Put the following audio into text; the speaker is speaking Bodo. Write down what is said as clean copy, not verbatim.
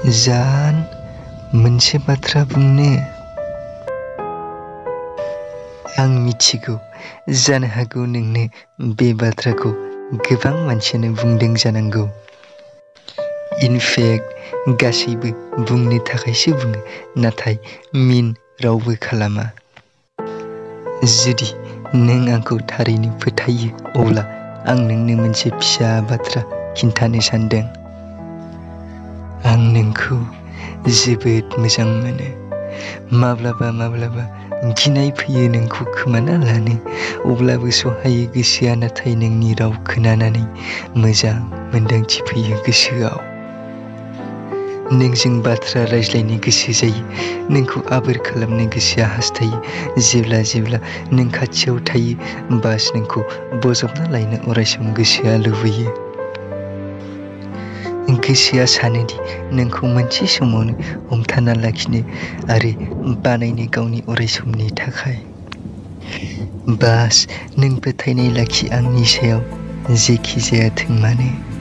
जान, मोनसे बाथ्रा बुंनो। आं मिथिगौ जानो हागौ नोंनो बे बाथ्राखौ गोबां मानसियानो बुंदों जानांगौ। इनफेक्ट गासैबो बुंनो थाखायसो बुङो, नाथाय मिन रावबो खालामा। जुदि नों आंखौ थारैनो फोथायो, अब्ला आं नोंनो मोनसे फिसा बाथ्रा खिन्थानो सानदों। आं नोंखौ जोबोद मोजां मोनो। माब्लाबा गिनाय फैयो नोंखौ खोमाना लानो, अब्लाबो सहायो गोसोआ। नाथाय नोंनि राव खोनानानै मोजां मोन्दांथि फैयो गोसोआव। नोंजों बाथ्रा रायज्लायनो गोसो जायो, नोंखौ आबोर खालामनो गोसोआ हास्थायो। जेब्ला नों खाथियाव थायो, बास नोंखौ बजबना लायनो अरायसम गोसोआ लुबैयो। गोसोआ सानोदि नोंखौ मोनसे समावनो हमथाना लाखिनो आरो बानायनो गावनि अरायसमनि थाखाय। बास नों फोथायनाय लाखि आंनि सायाव, जेखि जायाथों मानो।